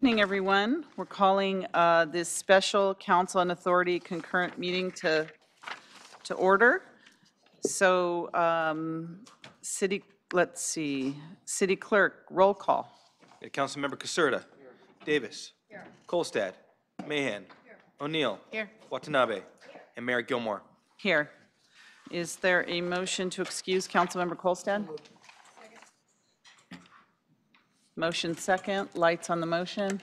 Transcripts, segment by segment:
Good evening, everyone. We're calling this special council and authority concurrent meeting to order. So, let's see, city clerk, roll call. Councilmember Caserta. Davis. Kolstad. Mahan. O'Neill. Here. Watanabe. And Mayor Gilmore. Here. Is there a motion to excuse Councilmember Kolstad? Motion second, lights on the motion,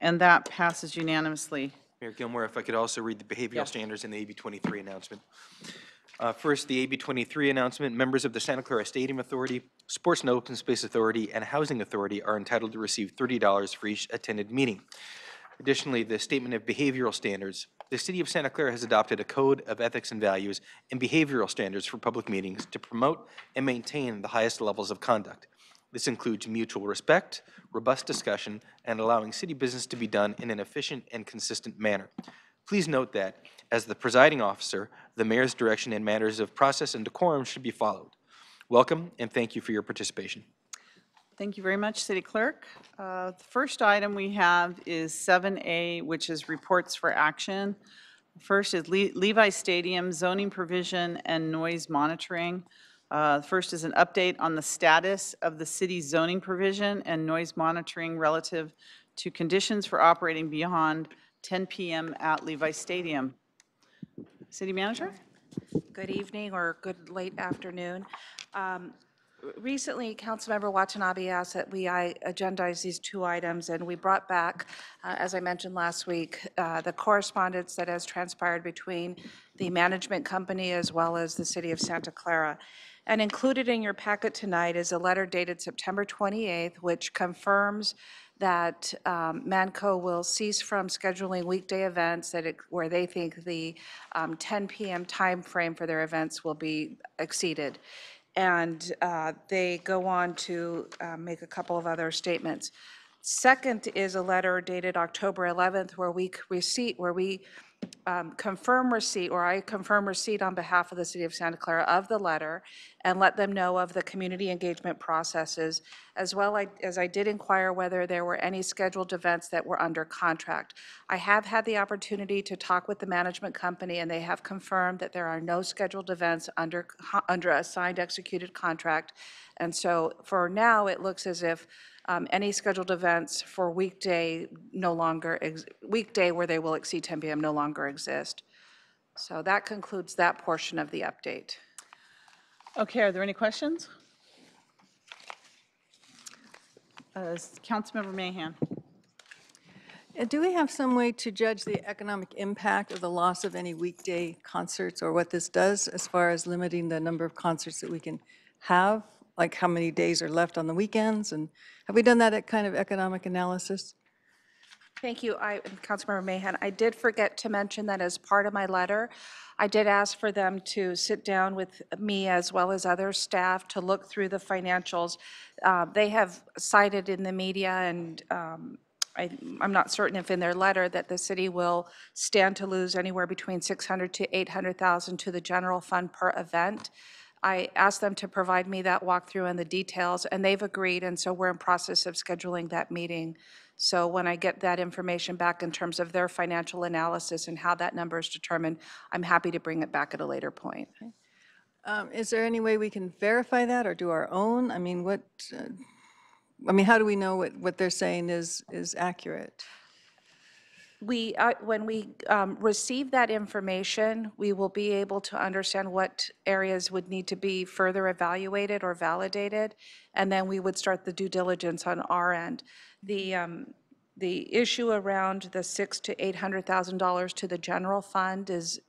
and that passes unanimously. Mayor Gilmore, if I could also read the behavioral Yeah. standards in the AB 23 announcement. First, the AB 23 announcement, members of the Santa Clara Stadium Authority, Sports and Open Space Authority, and Housing Authority are entitled to receive $30 for each attended meeting. Additionally, the Statement of Behavioral Standards. The City of Santa Clara has adopted a code of ethics and values and behavioral standards for public meetings to promote and maintain the highest levels of conduct. This includes mutual respect, robust discussion, and allowing city business to be done in an efficient and consistent manner. Please note that, as the presiding officer, the mayor's direction in matters of process and decorum should be followed. Welcome, and thank you for your participation. Thank you very much, City Clerk. The first item we have is 7A, which is reports for action. First is Levi Stadium zoning provision and noise monitoring. First is an update on the status of the city's zoning provision and noise monitoring relative to conditions for operating beyond 10 p.m. at Levi Stadium. City Manager? Good evening or good late afternoon. Recently, Councilmember Watanabe asked that we agendize these two items, and we brought back, as I mentioned last week, the correspondence that has transpired between the management company as well as the City of Santa Clara. And included in your packet tonight is a letter dated September 28th, which confirms that MANCO will cease from scheduling weekday events where they think the 10 p.m. time frame for their events will be exceeded. And they go on to make a couple of other statements. Second is a letter dated October 11th where we confirm receipt, or I confirm receipt on behalf of the City of Santa Clara of the letter and let them know of the community engagement processes, as well as I did inquire whether there were any scheduled events that were under contract. I have had the opportunity to talk with the management company, and they have confirmed that there are no scheduled events under a signed executed contract. And so for now, it looks as if any scheduled events for weekday where they will exceed 10 p.m. no longer exist. So that concludes that portion of the update. Okay, are there any questions? Councilmember Mahan. Do we have some way to judge the economic impact of the loss of any weekday concerts, or what this does as far as limiting the number of concerts that we can have? Like how many days are left on the weekends? And have we done that kind of economic analysis? Thank you, Councilmember Mahan. I did forget to mention that as part of my letter, I did ask for them to sit down with me as well as other staff to look through the financials. They have cited in the media, and I'm not certain if in their letter, that the city will stand to lose anywhere between $600,000 to $800,000 to the general fund per event. I asked them to provide me that walkthrough and the details, and they've agreed, and so we're in process of scheduling that meeting. So when I get that information back in terms of their financial analysis and how that number is determined, I'm happy to bring it back at a later point. Is there any way we can verify that or do our own? I mean, how do we know what they're saying is accurate? When we receive that information, we will be able to understand what areas would need to be further evaluated or validated, and then we would start the due diligence on our end. The issue around the $600,000 to $800,000 to the general fund is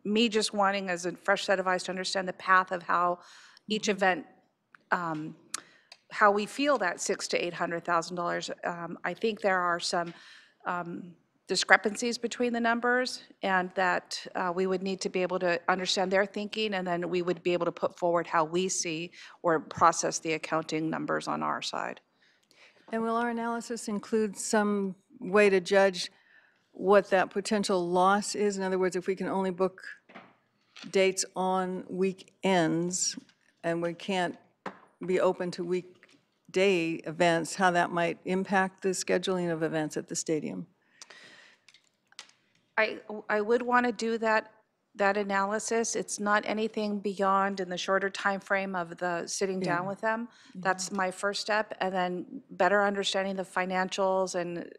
me just wanting, as a fresh set of eyes, to understand the path of how each event, how we feel that $600,000 to $800,000. I think there are some discrepancies between the numbers, and that we would need to be able to understand their thinking, and then we would be able to put forward how we see or process the accounting numbers on our side. And will our analysis include some way to judge what that potential loss is? In other words, if we can only book dates on weekends and we can't be open to weekdays weekday events, how that might impact the scheduling of events at the stadium. I would want to do that analysis. It's not anything beyond in the shorter time frame of the sitting down with them. That's my first step, and then better understanding the financials and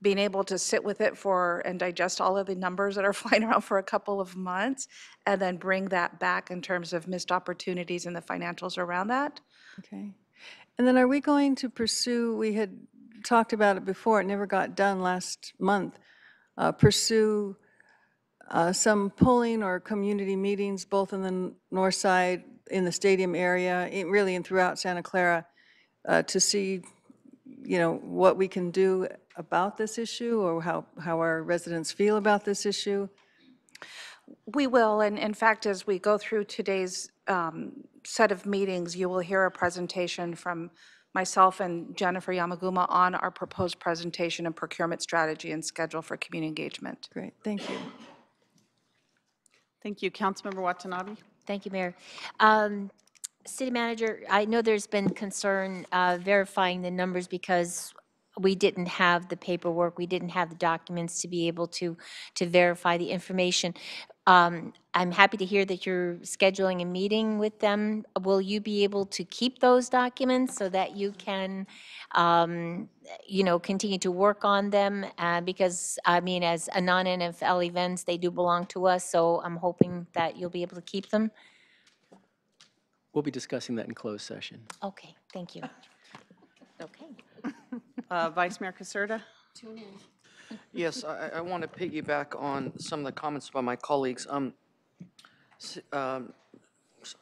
being able to sit with it and digest all of the numbers that are flying around for a couple of months, and then bring that back in terms of missed opportunities and the financials around that. Okay. And then are we going to pursue, we had talked about it before, it never got done last month, pursue some polling or community meetings, both in the north side, in the stadium area, really and throughout Santa Clara, to see, what we can do about this issue, or how our residents feel about this issue? We will, and in fact, as we go through today's set of meetings, you will hear a presentation from myself and Jennifer Yamaguma on our proposed presentation and procurement strategy and schedule for community engagement. Great, thank you. Thank you. Councilmember Watanabe? Thank you, Mayor. City Manager, I know there's been concern verifying the numbers because we didn't have the paperwork, we didn't have the documents to be able to verify the information. I'm happy to hear that you're scheduling a meeting with them. Will you be able to keep those documents so that you can, continue to work on them? Because, as a non-NFL events, they do belong to us, so I'm hoping that you'll be able to keep them. We'll be discussing that in closed session. Okay, thank you. Okay. Vice Mayor Caserta? Yes, I want to piggyback on some of the comments by my colleagues.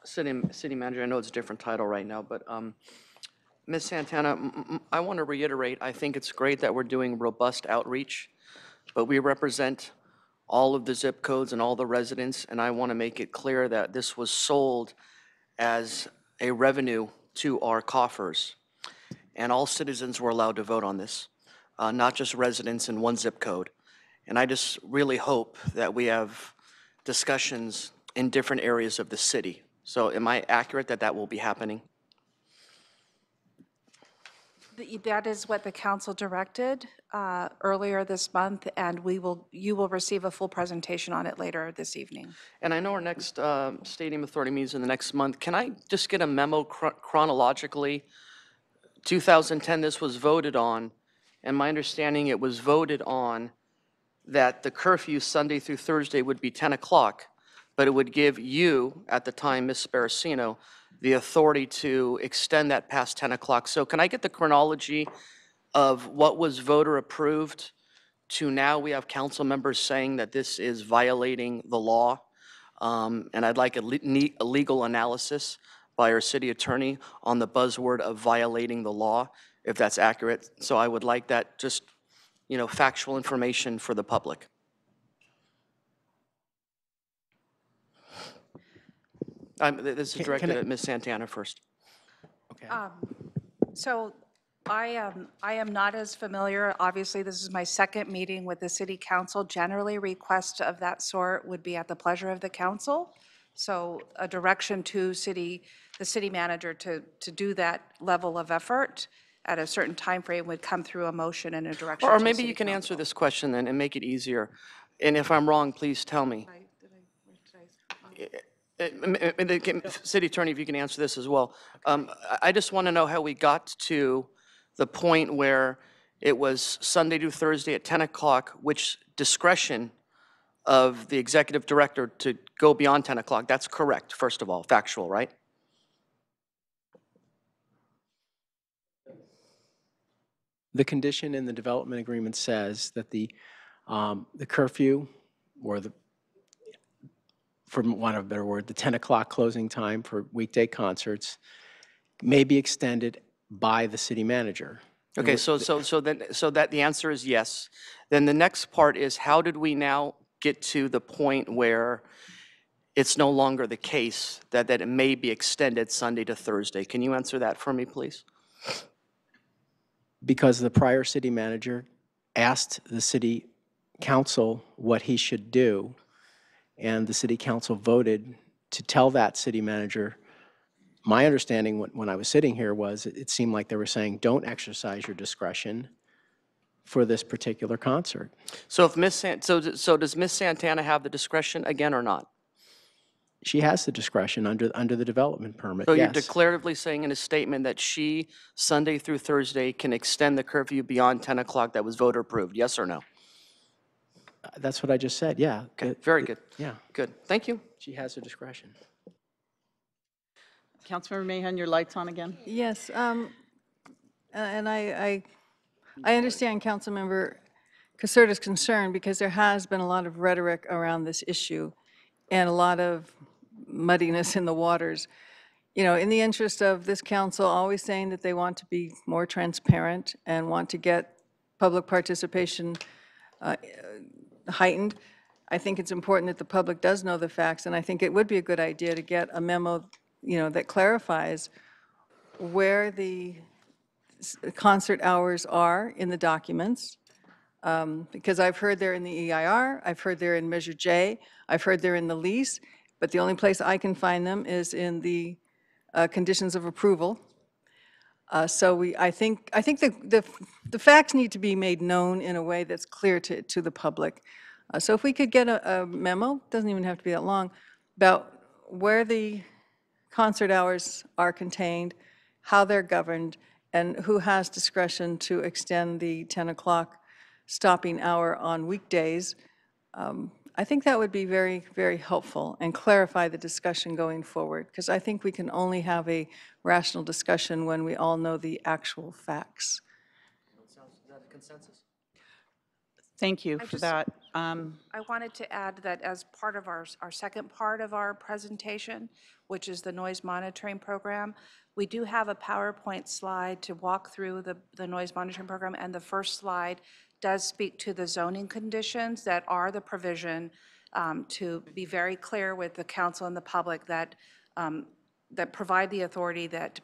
City Manager, I know it's a different title right now, but Ms. Santana, I want to reiterate, I think it's great that we're doing robust outreach, but we represent all of the zip codes and all the residents, and I want to make it clear that this was sold as a revenue to our coffers, and all citizens were allowed to vote on this. Not just residents in one zip code. And I just really hope that we have discussions in different areas of the city. So am I accurate that that will be happening? That is what the council directed earlier this month, and you will receive a full presentation on it later this evening. And I know our next Stadium Authority meeting in the next month. Can I just get a memo chronologically? 2010, this was voted on. And my understanding, it was voted on that the curfew Sunday through Thursday would be 10 o'clock, but it would give you, at the time, Ms. Sparacino, the authority to extend that past 10 o'clock. So can I get the chronology of what was voter approved to now we have council members saying that this is violating the law? And I'd like a legal analysis by our city attorney on the buzzword of violating the law, if that's accurate. So I would like that just, factual information for the public. This is directed at Ms. Santana first. Okay. So I am not as familiar. Obviously, this is my second meeting with the city council. Generally, requests of that sort would be at the pleasure of the council. So a direction to the city manager to do that level of effort at a certain time frame would come through a motion and a direction Or to maybe city you can council. answer this question then and make it easier. And if I'm wrong, please tell me. City Attorney, if you can answer this as well. I just want to know how we got to the point where it was Sunday to Thursday at 10 o'clock, which discretion of the executive director to go beyond 10 o'clock. That's correct, first of all, factual, right? The condition in the development agreement says that the curfew, or for want of a better word, the 10 o'clock closing time for weekday concerts may be extended by the city manager. Okay, so that the answer is yes. Then the next part is, how did we now get to the point where it's no longer the case that it may be extended Sunday to Thursday? Can you answer that for me, please? Because the prior city manager asked the city council what he should do, and the city council voted to tell that city manager my understanding when I was sitting here was it seemed like they were saying, don't exercise your discretion for this particular concert. So if so does Miss Santana have the discretion again or not? She has the discretion under the development permit, So you're yes. declaratively saying in a statement that she, Sunday through Thursday, can extend the curfew beyond 10 o'clock that was voter approved, yes or no? That's what I just said, yeah. Okay, very good. Yeah, Good, thank you. she has the discretion. Councilmember Mahan, your light's on again? Yes, and I understand Councilmember Caserta's concern because there has been a lot of rhetoric around this issue and a lot of muddiness in the waters. You know, in the interest of this council always saying that they want to be more transparent and want to get public participation heightened, I think it's important that the public does know the facts, and I think it would be a good idea to get a memo, you know, that clarifies where the concert hours are in the documents, because I've heard they're in the EIR, I've heard they're in Measure J, I've heard they're in the lease, but the only place I can find them is in the conditions of approval. So I think the facts need to be made known in a way that's clear to the public. So if we could get a memo, doesn't even have to be that long, about where the concert hours are contained, how they're governed, and who has discretion to extend the 10 o'clock stopping hour on weekdays, I think that would be very, very helpful and clarify the discussion going forward, because I think we can only have a rational discussion when we all know the actual facts. Is that a consensus? Thank you for that. I wanted to add that as part of our second part of our presentation, which is the noise monitoring program, we do have a PowerPoint slide to walk through the noise monitoring program, and the first slide does speak to the zoning conditions that are the provision to be very clear with the council and the public that that provide the authority that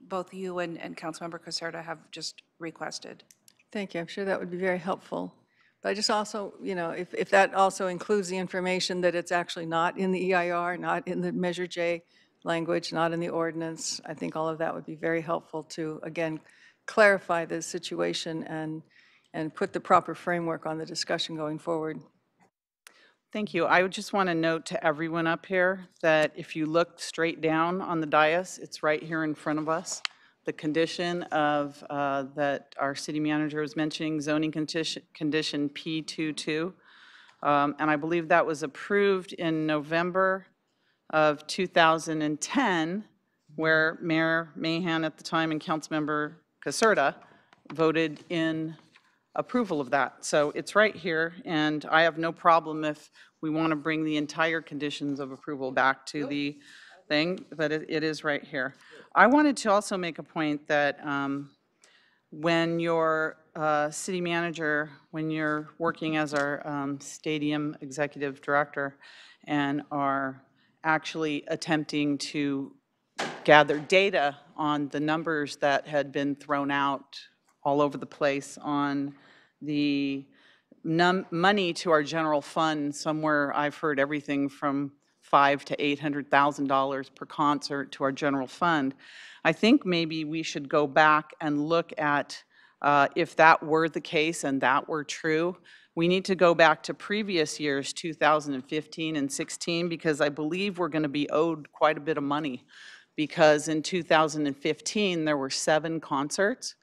both you and Councilmember Caserta have just requested. Thank you. I'm sure that would be very helpful. But I just also, you know, if that also includes the information that it's actually not in the EIR, not in the Measure J language, not in the ordinance, I think all of that would be very helpful to, again, clarify the situation and put the proper framework on the discussion going forward. Thank you. I would just want to note to everyone up here that if you look straight down on the dais, it's right here in front of us. The condition of, that our city manager was mentioning, zoning condition P22. And I believe that was approved in November of 2010, where Mayor Mahan at the time and Councilmember Caserta voted in approval of that. So it's right here, and I have no problem if we want to bring the entire conditions of approval back to the thing, but it is right here. I wanted to also make a point that when your city manager, when you're working as our stadium executive director and are actually attempting to gather data on the numbers that had been thrown out all over the place on the money to our general fund, somewhere I've heard everything from $500,000 to $800,000 per concert to our general fund. I think maybe we should go back and look at if that were the case and that were true. We need to go back to previous years, 2015 and 16, because I believe we're going to be owed quite a bit of money, because in 2015 there were 7 concerts.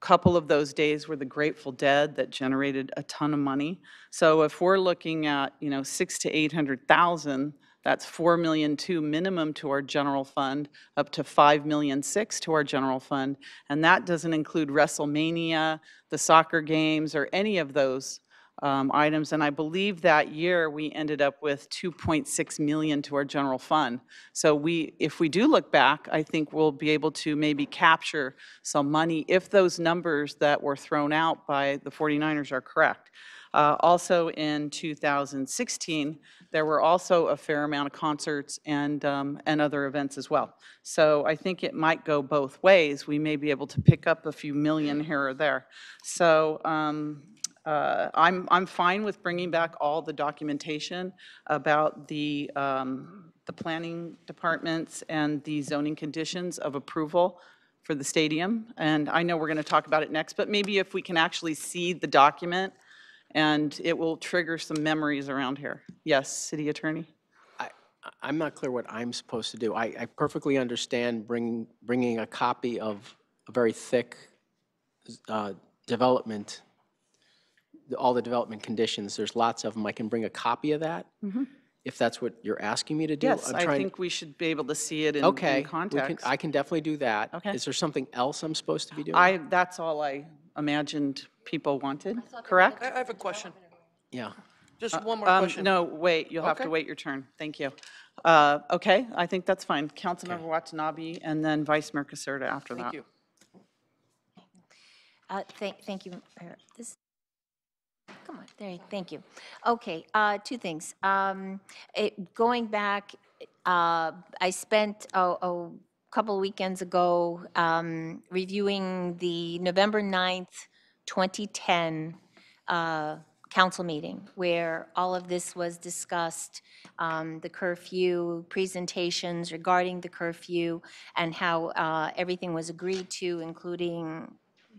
Couple of those days were the Grateful Dead that generated a ton of money. So if we're looking at, you know, 600,000 to 800,000, that's $4.2 million minimum to our general fund, up to $5.6 million to our general fund, and that doesn't include WrestleMania, the soccer games, or any of those items. And I believe that year we ended up with $2.6 million to our general fund. So if we do look back, I think we'll be able to maybe capture some money if those numbers that were thrown out by the 49ers are correct. Also in 2016, there were also a fair amount of concerts and other events as well. So I think it might go both ways. We may be able to pick up a few million here or there. So I'm fine with bringing back all the documentation about the the planning departments and the zoning conditions of approval for the stadium. And I know we're going to talk about it next, but maybe if we can actually see the document, and it will trigger some memories around here. Yes, City Attorney? I'm not clear what I'm supposed to do. I perfectly understand bringing a copy of a very thick development, all the development conditions. There's lots of them. I can bring a copy of that, if that's what you're asking me to do. Yes, I'm I trying- think we should be able to see it in Okay, context. I can definitely do that. Okay. Is there something else I'm supposed to be doing? That's all I imagined people wanted, correct? I have a question. Yeah. Just one more question. No, wait, you'll have to Okay. wait your turn. Thank you. Okay, I think that's fine. Councilmember Watanabe and then Vice Mayor Caserta after that. Thank you. Thank you. This, come on, thank you. Okay, two things. Going back, I spent a couple of weekends ago reviewing the November 9th, 2010 council meeting, where all of this was discussed, the curfew, presentations regarding the curfew, and how everything was agreed to, including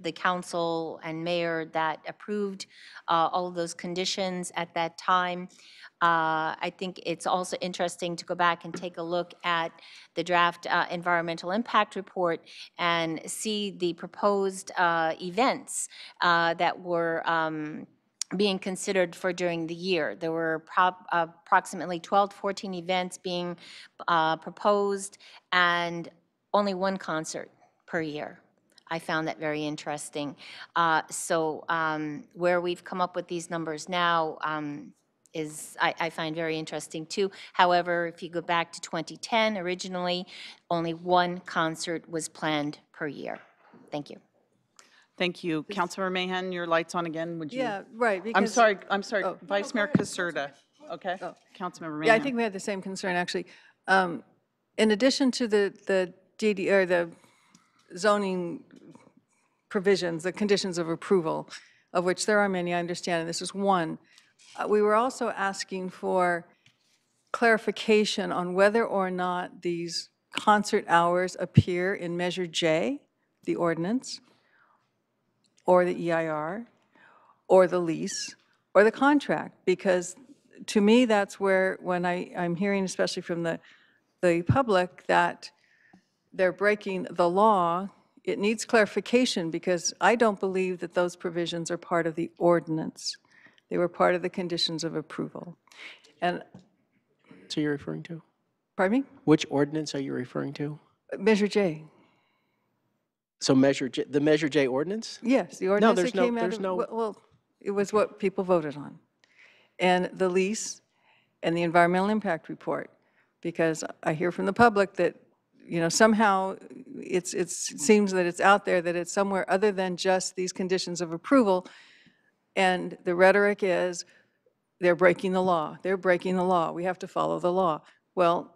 the council and mayor that approved all of those conditions at that time. I think it's also interesting to go back and take a look at the draft environmental impact report and see the proposed events that were being considered for during the year. There were approximately 12 to 14 events being proposed and only one concert per year. I found that very interesting. So where we've come up with these numbers now is, I find very interesting too. However, if you go back to 2010, originally, only one concert was planned per year. Thank you. Thank you. Councilmember Mahan, your light's on again, would you? Yeah, right, I'm because. sorry, Oh. Vice Mayor Caserta, okay? Councilmember Mahan. Yeah, I think we had the same concern, actually. In addition to the DD, or the zoning provisions, the conditions of approval, of which there are many, I understand, and this is one, we were also asking for clarification on whether or not these concert hours appear in Measure J, the ordinance, or the EIR, or the lease, or the contract, because to me, that's where, when I'm hearing, especially from the public, that they're breaking the law, it needs clarification, because I don't believe that those provisions are part of the ordinance. They were part of the conditions of approval. And, So you're referring to? pardon me? Which ordinance are you referring to? Measure J. So the Measure J ordinance? Yes, the ordinance there's that no- came out there's of, no- well, it was what people voted on. And the lease and the environmental impact report, because I hear from the public that, somehow it seems that it's out there that it's somewhere other than just these conditions of approval. And the rhetoric is, they're breaking the law. They're breaking the law. We have to follow the law. Well,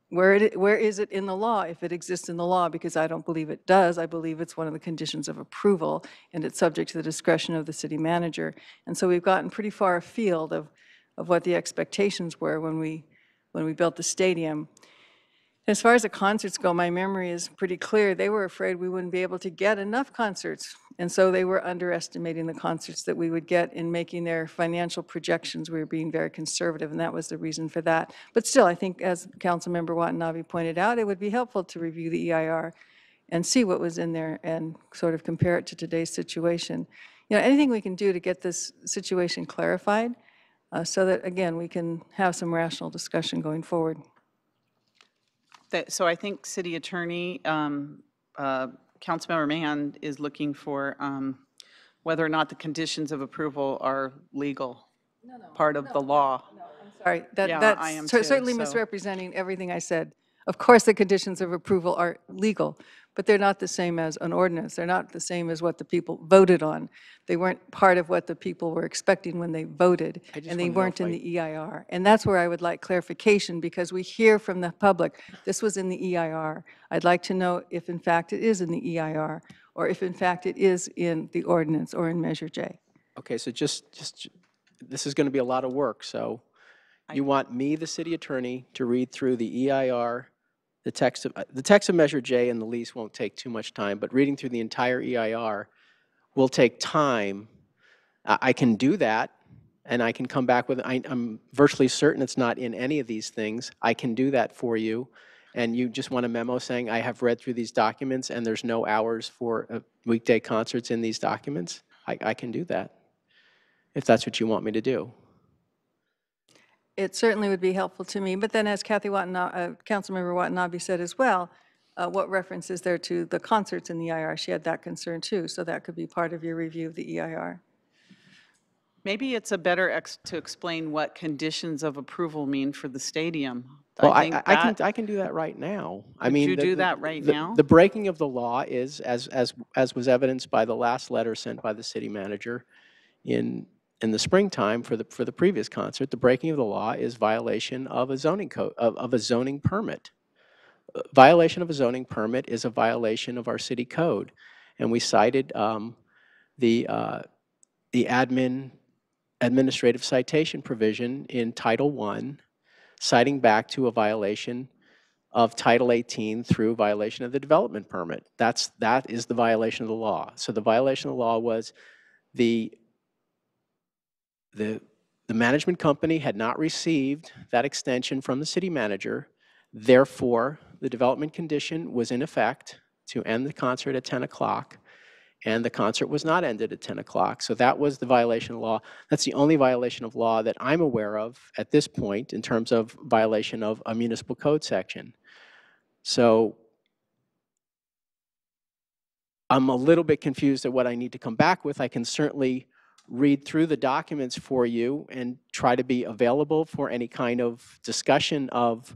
where is it in the law, if it exists in the law? Because I don't believe it does. I believe it's one of the conditions of approval, and it's subject to the discretion of the city manager. And so we've gotten pretty far afield of what the expectations were when we built the stadium. As far as the concerts go, my memory is pretty clear. They were afraid we wouldn't be able to get enough concerts. And so they were underestimating the concerts that we would get in making their financial projections. We were being very conservative, and that was the reason for that. But still, I think, as Councilmember Watanabe pointed out, it would be helpful to review the EIR and see what was in there and sort of compare it to today's situation. Anything we can do to get this situation clarified so that, again, we can have some rational discussion going forward. So I think City Attorney, Councilmember Mahan is looking for whether or not the conditions of approval are legal, part of the law. Sorry, Yeah, I am that's too, certainly so- misrepresenting everything I said. Of course, the conditions of approval are legal, but they're not the same as an ordinance. They're not the same as what the people voted on. They weren't part of what the people were expecting when they voted, just and they wanna know weren't if in the EIR. And that's where I would like clarification, because we hear from the public, this was in the EIR. I'd like to know if, in fact, it is in the EIR, or if, in fact, it is in the ordinance or in Measure J. Okay, so just this is going to be a lot of work, so You want me, the city attorney, to read through the EIR, the text of Measure J and the lease won't take too much time, but reading through the entire EIR will take time. I can do that, and I can come back with, I'm virtually certain it's not in any of these things. I can do that for you, and you just want a memo saying, I have read through these documents, and there's no hours for weekday concerts in these documents. I can do that, if that's what you want me to do. It certainly would be helpful to me, but then as Councilmember Watanabe said as well, what reference is there to the concerts in the EIR? She had that concern too, so that could be part of your review of the EIR. Maybe it's a better to explain what conditions of approval mean for the stadium. Well, think that, I can do that right now. I Could mean, you do that right now? The breaking of the law is, as was evidenced by the last letter sent by the city manager in the springtime for the previous concert, the breaking of the law is violation of a zoning code, of a zoning permit. Violation of a zoning permit is a violation of our city code. And we cited the administrative citation provision in Title I, citing back to a violation of Title 18 through violation of the development permit. That is the violation of the law. So the violation of the law was the management company had not received that extension from the city manager. Therefore, the development condition was in effect to end the concert at 10 o'clock, and the concert was not ended at 10 o'clock. So that was the violation of law. That's the only violation of law that I'm aware of at this point in terms of violation of a municipal code section. So I'm a little bit confused at what I need to come back with. I can certainly read through the documents for you and try to be available for any kind of discussion of,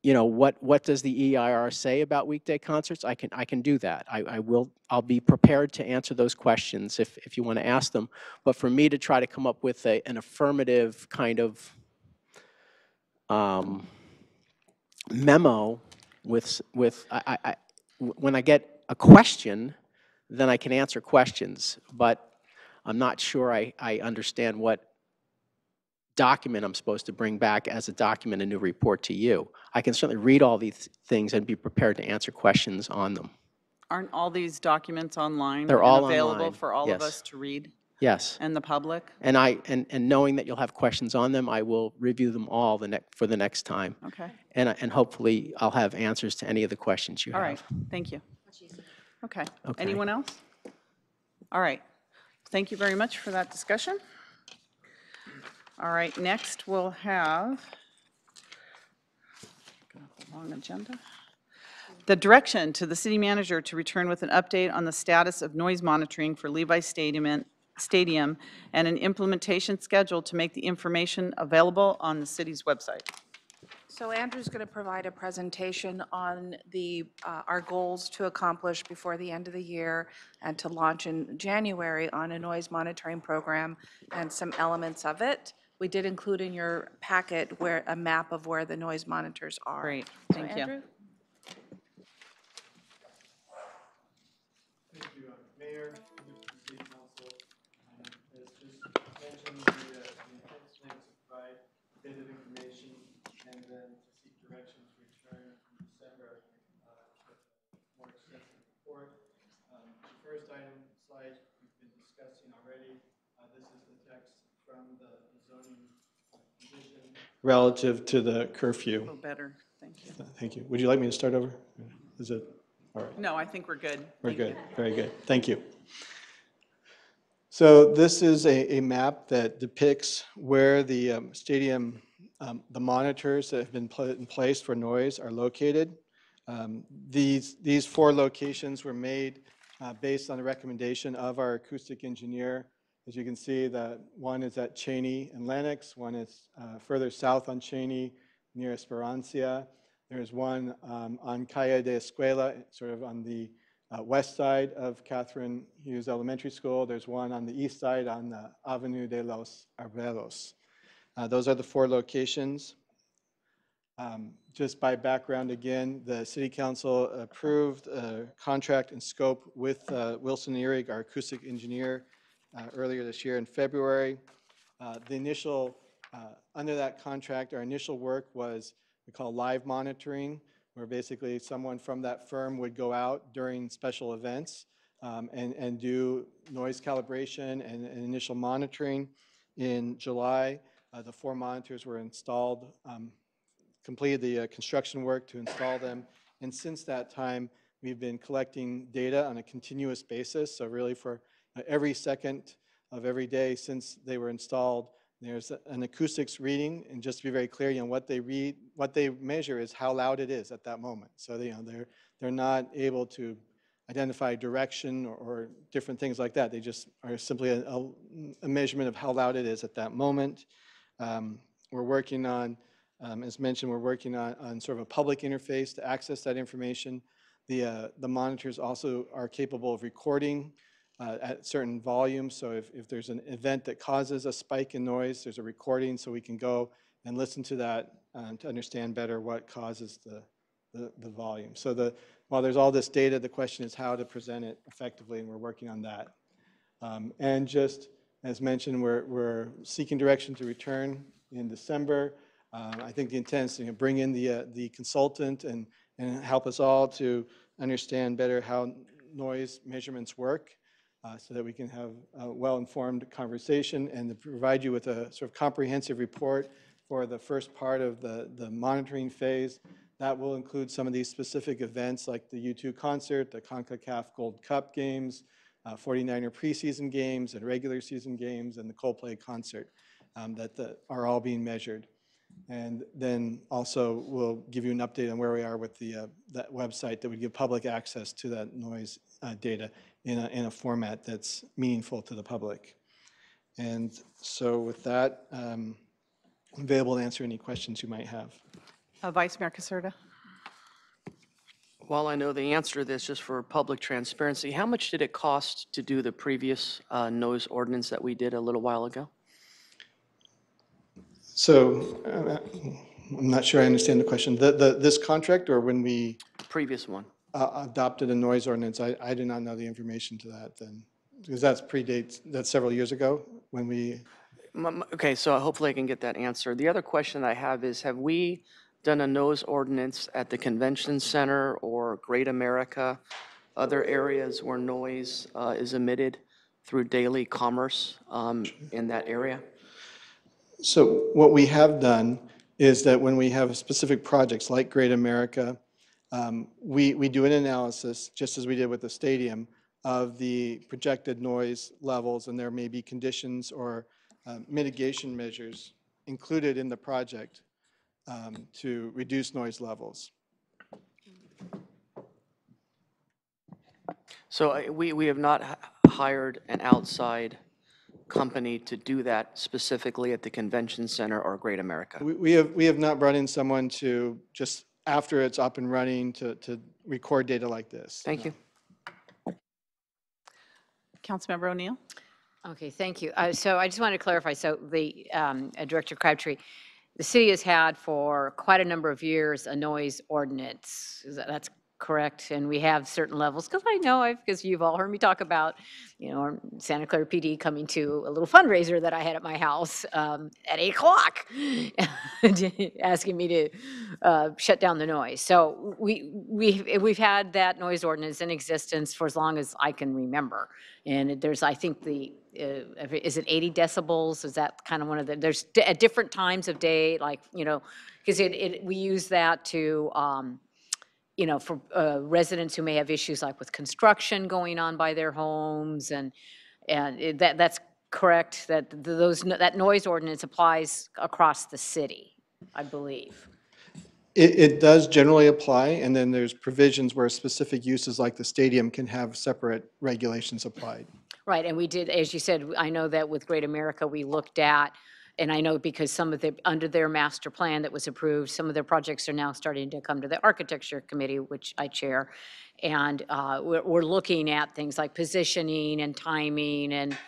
you know, what does the EIR say about weekday concerts? I can do that. I'll be prepared to answer those questions if you want to ask them. But for me to try to come up with an affirmative kind of memo when I get a question, then I can answer questions. But I'm not sure I understand what document I'm supposed to bring back as a document, a new report to you. I can certainly read all these things and be prepared to answer questions on them. Aren't all these documents online? They're all and available online, for all of yes. us to read Yes. and the public? And knowing that you'll have questions on them, I will review them all for the next time. Okay, And hopefully I'll have answers to any of the questions you all have. right, thank you. Okay, Okay. anyone else? All right, thank you very much for that discussion. All right, next we'll have, long agenda. The direction to the city manager to return with an update on the status of noise monitoring for Levi Stadium and an implementation schedule to make the information available on the city's website. So Andrew's going to provide a presentation on our goals to accomplish before the end of the year and to launch in January on a noise monitoring program and some elements of it. We did include in your packet a map of where the noise monitors are. Great, So, thank you. Andrew? Thank you, Mayor, members of the City Council. As just mentioned, the intent tonight is to provide a bit of information and then to seek direction to return in December with a more extensive report. The first slide we've been discussing already. This is the text from the zoning condition relative to the curfew. Oh, better, thank you. Thank you. Would you like me to start over? Is it? All right. No, I think we're good. We're Thank good. you. Very good. Thank you. So this is a map that depicts where the stadium, the monitors that have been put in place for noise are located. These 4 locations were made based on the recommendation of our acoustic engineer. As you can see, the one is at Cheney and Lenox. One is further south on Cheney near Esperancia. There's one on Calle de Escuela, sort of on the west side of Catherine Hughes Elementary School. There's one on the east side on the Avenue de los Arberos. Those are the 4 locations. Just by background again, the City Council approved a contract and scope with Wilson Ehrig, our acoustic engineer, earlier this year in February. The initial Under that contract, our initial work was we call live monitoring, where basically someone from that firm would go out during special events and do noise calibration and initial monitoring. In July, the 4 monitors were installed, completed the construction work to install them. And since that time, we've been collecting data on a continuous basis. So really for every second of every day since they were installed, there's an acoustics reading. And just to be very clear, what they measure is how loud it is at that moment. So they're not able to identify direction or different things like that. They just are simply a measurement of how loud it is at that moment. We're working on, as mentioned, we're working on sort of a public interface to access that information. The monitors also are capable of recording at certain volumes. So if there's an event that causes a spike in noise, there's a recording so we can go and listen to that to understand better what causes the volume. So while there's all this data, the question is how to present it effectively, and we're working on that. And just as mentioned, we're seeking direction to return in December. I think the intent is to bring in the consultant and help us all to understand better how noise measurements work so that we can have a well-informed conversation and to provide you with a sort of comprehensive report for the first part of the monitoring phase. That will include some of these specific events like the U2 concert, the CONCACAF Gold Cup games, 49er preseason games and regular season games, and the Coldplay concert that are all being measured. And then also we'll give you an update on where we are with that website that would give public access to that noise data in a format that's meaningful to the public. And so with that, I'm available to answer any questions you might have. Vice Mayor Caserta. While I know the answer to this, just for public transparency, how much did it cost to do the previous noise ordinance that we did a little while ago? So I'm not sure I understand the question. This contract or when we Previous one. adopted a noise ordinance, I do not know the information to that then. Because that's several years ago when we. Okay, so hopefully I can get that answer. The other question I have is, have we done a noise ordinance at the convention center or Great America, other areas where noise is emitted through daily commerce in that area? So what we have done is that when we have specific projects like Great America, we do an analysis, just as we did with the stadium, of the projected noise levels, and there may be conditions or mitigation measures included in the project to reduce noise levels. So we have not hired an outside company to do that specifically at the convention center or Great America? We have not brought in someone to just after it's up and running to record data like this. Thank you. Councilmember O'Neill. Okay, thank you. So I just wanted to clarify, so the Director Crabtree, the city has had for quite a number of years a noise ordinance. That's correct? And we have certain levels, because I know, because you've all heard me talk about, Santa Clara PD coming to a little fundraiser that I had at my house at 8 o'clock, asking me to shut down the noise. So we've had that noise ordinance in existence for as long as I can remember. And there's, I think, is it 80 decibels? Is that kind of one of the, there's at different times of day, like, because we use that to, for residents who may have issues like with construction going on by their homes, and that's correct, that that noise ordinance applies across the city, I believe. It does generally apply, and then there's provisions where specific uses like the stadium can have separate regulations applied. Right, and we did, as you said, I know that with Great America, we looked at, and I know because some of the, under their master plan that was approved, some of their projects are now starting to come to the Architecture Committee, which I chair, and we're looking at things like positioning and timing and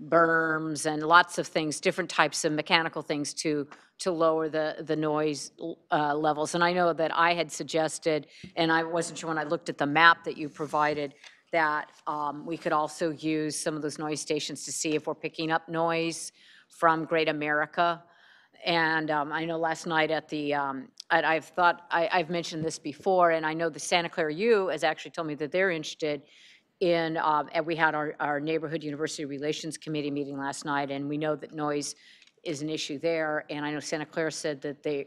berms and lots of things, different types of mechanical things to lower the noise levels. And I know that I had suggested, and I wasn't sure when I looked at the map that you provided, that we could also use some of those noise stations to see if we're picking up noise from Great America. And I know last night at the, I've mentioned this before, and I know the Santa Clara U has actually told me that they're interested in, and we had our Neighborhood University Relations Committee meeting last night, and we know that noise is an issue there. And I know Santa Clara said that the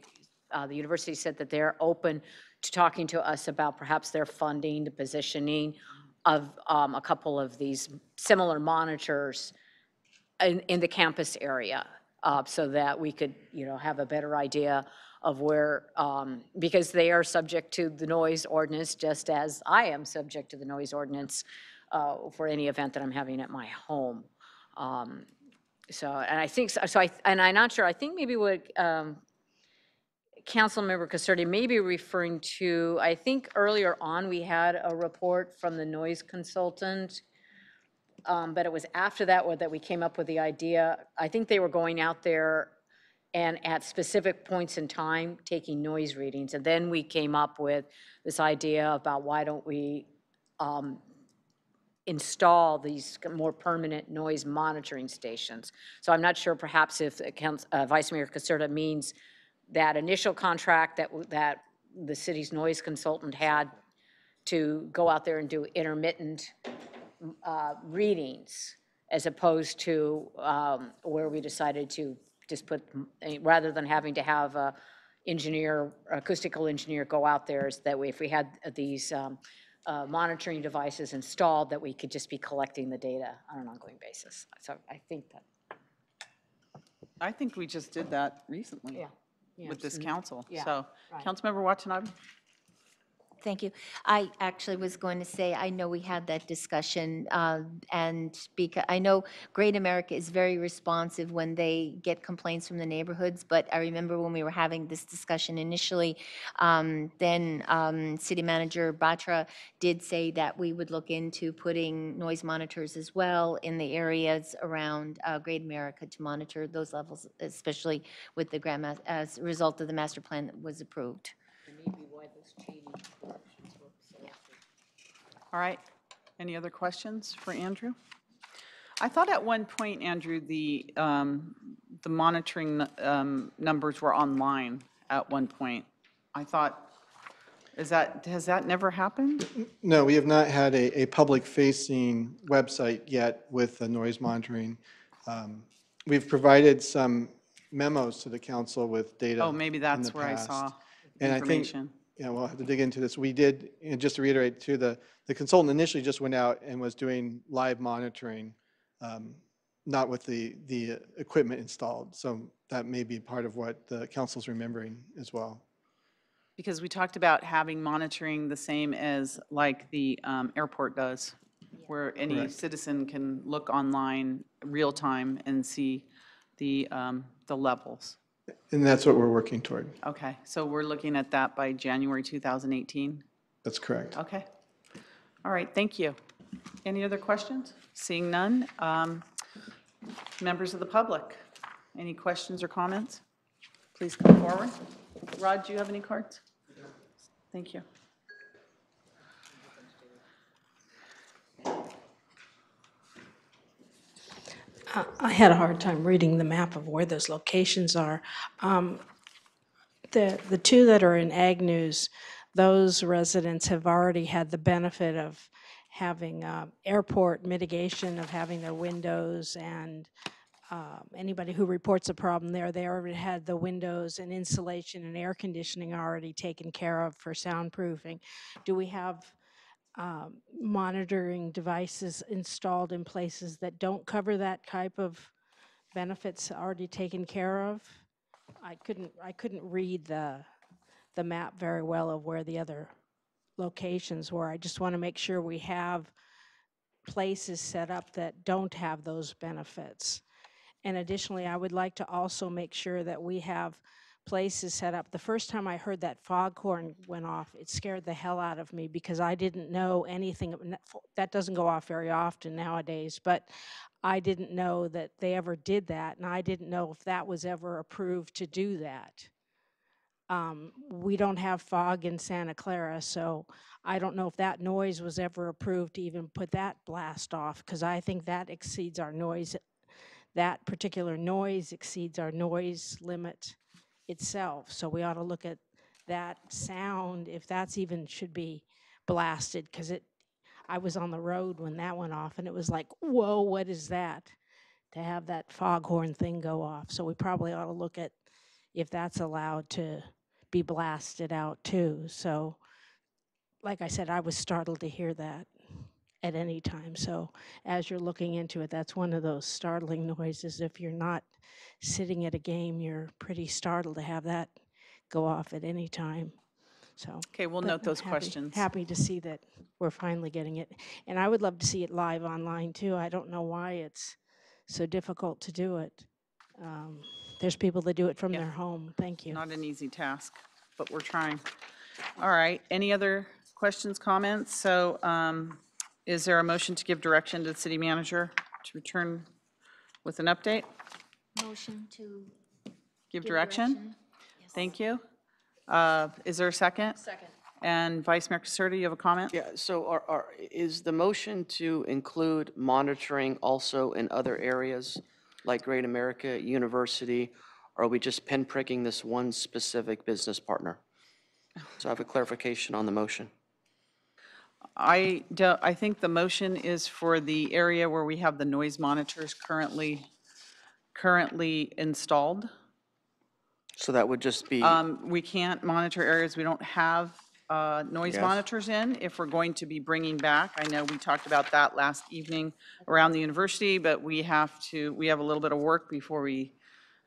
university said that they're open to talking to us about perhaps their funding, the positioning of a couple of these similar monitors in the campus area, so that we could, have a better idea of where, because they are subject to the noise ordinance, just as I am subject to the noise ordinance for any event that I'm having at my home. So, and I think, and I'm not sure, I think maybe what Councilmember Caserta may be referring to, I think earlier on, we had a report from the noise consultant, but it was after that we came up with the idea. I think they were going out there and at specific points in time, taking noise readings. And then we came up with this idea about why don't we install these more permanent noise monitoring stations. So I'm not sure perhaps if Vice Mayor Caserta means that initial contract that the city's noise consultant had to go out there and do intermittent readings, as opposed to where we decided to just put, rather than having to have a acoustical engineer go out there, is that way if we had these monitoring devices installed, that we could just be collecting the data on an ongoing basis. So I think that. I think we just did that recently Yeah. with this council. Yeah, So, right. Councilmember Watanabe? Thank you. I actually was going to say, I know we had that discussion, and because I know Great America is very responsive when they get complaints from the neighborhoods, but I remember when we were having this discussion initially, then City Manager Batra did say that we would look into putting noise monitors as well in the areas around Great America to monitor those levels, especially with the as a result of the master plan that was approved. All right. Any other questions for Andrew? I thought at one point, Andrew, the monitoring numbers were online at one point. I thought, has that never happened? No, we have not had a public-facing website yet with the noise monitoring. We've provided some memos to the council with data. Oh, maybe that's in the where I past. saw And I think, information. yeah, we'll have to dig into this. We did, and just to reiterate too, the consultant initially just went out and was doing live monitoring, not with the equipment installed. So that may be part of what the council's remembering as well. Because we talked about having monitoring the same as like the airport does, where any Correct. citizen can look online real time and see the levels. And that's what we're working toward. Okay, so we're looking at that by January 2018? That's correct. Okay. All right, thank you. Any other questions? Seeing none. Members of the public, any questions or comments? Please come forward. Rod, do you have any cards? Thank you. I had a hard time reading the map of where those locations are. The two that are in Ag News, those residents have already had the benefit of having airport mitigation, of having their windows, and anybody who reports a problem there, they already had the windows and insulation and air conditioning already taken care of for soundproofing. Do we have monitoring devices installed in places that don't cover that type of benefits already taken care of? I couldn't read the map very well of where the other locations were. I just want to make sure we have places set up that don't have those benefits. And additionally, I would like to also make sure that we have places set up. The first time I heard that foghorn went off, it scared the hell out of me because I didn't know anything. That doesn't go off very often nowadays, but I didn't know that they ever did that, and I didn't know if that was ever approved to do that. We don't have fog in Santa Clara, so I don't know if that noise was ever approved to even put that blast off, because I think that exceeds our noise that particular noise exceeds our noise limit itself. So we ought to look at that sound, if that's even should be blasted, because I was on the road when that went off, and it was like, whoa, what is that? To have that foghorn thing go off. So we probably ought to look at if that's allowed to be blasted out too. So, like I said, I was startled to hear that at any time. So as you're looking into it, that's one of those startling noises. If you're not sitting at a game, you're pretty startled to have that go off at any time. So. Okay, we'll but note those happy- questions. Happy to see that we're finally getting it. And I would love to see it live online too. I don't know why it's so difficult to do it. There's people that do it from their home. Thank you. Not an easy task, but we're trying. All right, any other questions, comments? So is there a motion to give direction to the city manager to return with an update? Motion to Give give direction? Thank you. Is there a second? Second. And Vice Mayor Caserta, you have a comment? Yeah, so is the motion to include monitoring also in other areas like Great America University? Or are we just pinpricking this one specific business partner? So I have a clarification on the motion. I think the motion is for the area where we have the noise monitors currently installed. So that would just be, We can't monitor areas we don't have noise Yes. monitors in if we're going to be bringing back. I know we talked about that last evening around the university, but we have a little bit of work before we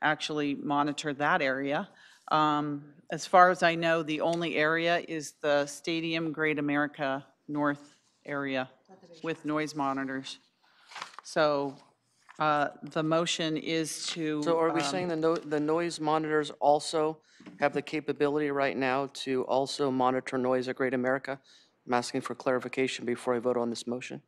actually monitor that area. As far as I know, the only area is the Stadium Great America North area with noise monitors. So the motion is to. so are we saying the noise monitors also have the capability right now to also monitor noise at Great America? I'm asking for clarification before I vote on this motion.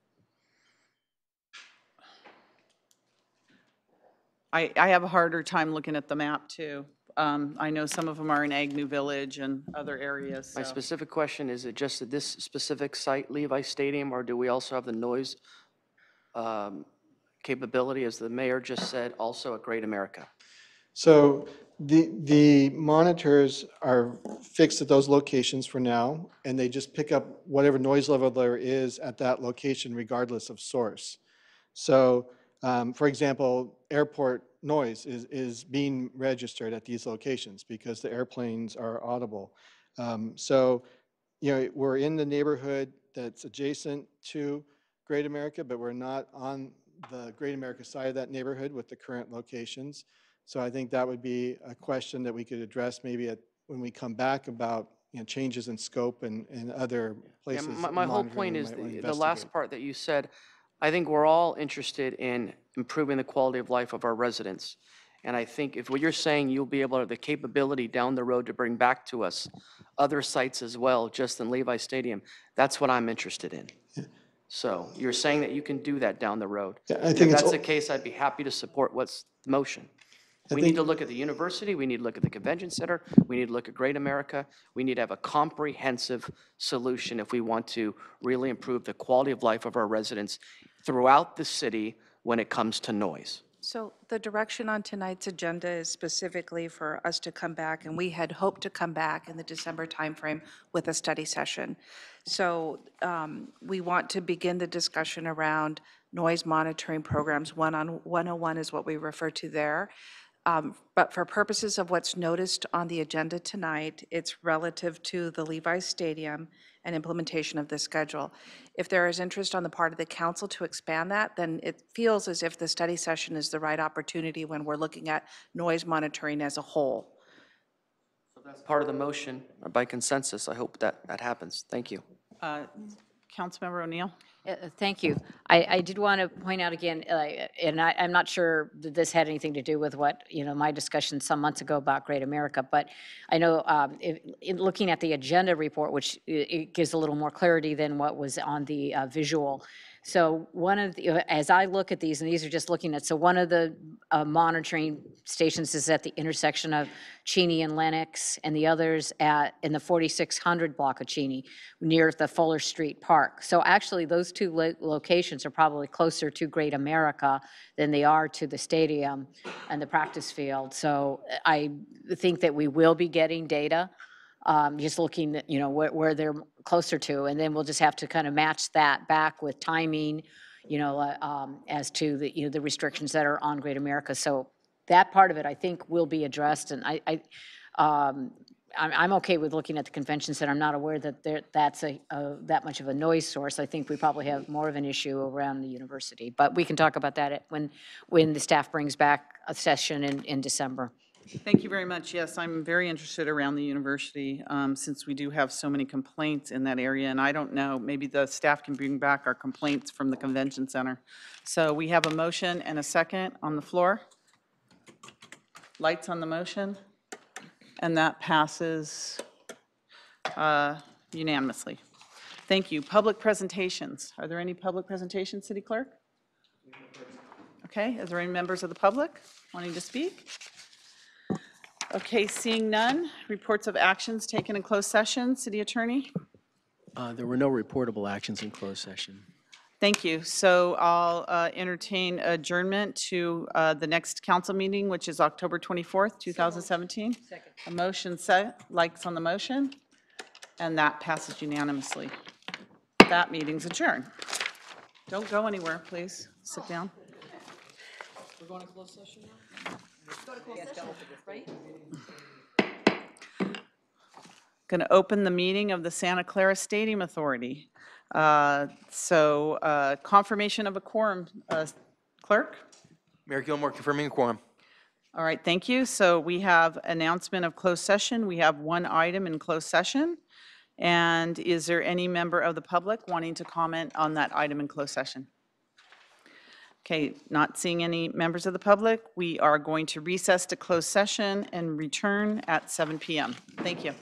I have a harder time looking at the map, too. I know some of them are in Agnew Village and other areas, My so. specific question, is it just at this specific site, Levi Stadium, or do we also have the noise capability, as the mayor just said, also at Great America? So the monitors are fixed at those locations for now, and they just pick up whatever noise level there is at that location regardless of source. So, for example, airport noise is being registered at these locations because the airplanes are audible. So, we're in the neighborhood that's adjacent to Great America, but we're not on the Great America side of that neighborhood with the current locations. So I think that would be a question that we could address maybe when we come back about changes in scope and other Yeah, places. my whole monitoring point we is might wanna the last investigate. part that you said, I think we're all interested in improving the quality of life of our residents. And I think if what you're saying, you'll be able to have the capability down the road to bring back to us other sites as well, just in Levi Stadium, that's what I'm interested in. So you're saying that you can do that down the road. Yeah, I And think if it's that's the al- case, I'd be happy to support what's the motion. I We need think- to look at the university, we need to look at the convention center, we need to look at Great America. We need to have a comprehensive solution if we want to really improve the quality of life of our residents throughout the city when it comes to noise. So the direction on tonight's agenda is specifically for us to come back, and we had hoped to come back in the December timeframe with a study session. So we want to begin the discussion around noise monitoring programs. 101 is what we refer to there. But for purposes of what's noticed on the agenda tonight, it's relative to the Levi Stadium and implementation of the schedule. If there is interest on the part of the council to expand that, then it feels as if the study session is the right opportunity when we're looking at noise monitoring as a whole. Part of the motion, by consensus, I hope that happens. Thank you. Councilmember O'Neill? Thank you. I did want to point out again, and I'm not sure that this had anything to do with what, my discussion some months ago about Great America, but I know in looking at the agenda report, which it gives a little more clarity than what was on the visual, So one of the, as I look at these, and these are just looking at, so one of the monitoring stations is at the intersection of Cheney and Lenox, and the others in the 4600 block of Cheney, near the Fuller Street Park. So actually, those two locations are probably closer to Great America than they are to the stadium and the practice field. So I think that we will be getting data, just looking at, where they're closer to, and then we'll just have to kind of match that back with timing, as to the, the restrictions that are on Great America. So that part of it, I think, will be addressed, and I'm okay with looking at the convention center. I'm not aware that that's that much of a noise source. I think we probably have more of an issue around the university, but we can talk about that when the staff brings back a session in December. Thank you very much. Yes, I'm very interested around the university, since we do have so many complaints in that area, and I don't know, maybe the staff can bring back our complaints from the convention center. So we have a motion and a second on the floor. Lights on the motion, and that passes unanimously. Thank you. Public presentations. Are there any public presentations, City Clerk? Okay, is there any members of the public wanting to speak? Okay, seeing none. Reports of actions taken in closed session. City Attorney? There were no reportable actions in closed session. Thank you. So I'll entertain adjournment to the next council meeting, which is October 24th, 2017. Second. A motion set, likes on the motion, and that passes unanimously. That meeting's adjourned. Don't go anywhere, please. Sit down. We're going to closed session now? Going to open the meeting of the Santa Clara Stadium Authority. Confirmation of a quorum, Clerk? Mayor Gilmore confirming a quorum. All right, thank you. So we have announcement of closed session. We have one item in closed session. And is there any member of the public wanting to comment on that item in closed session? Okay, not seeing any members of the public. We are going to recess to closed session and return at 7 p.m. Thank you.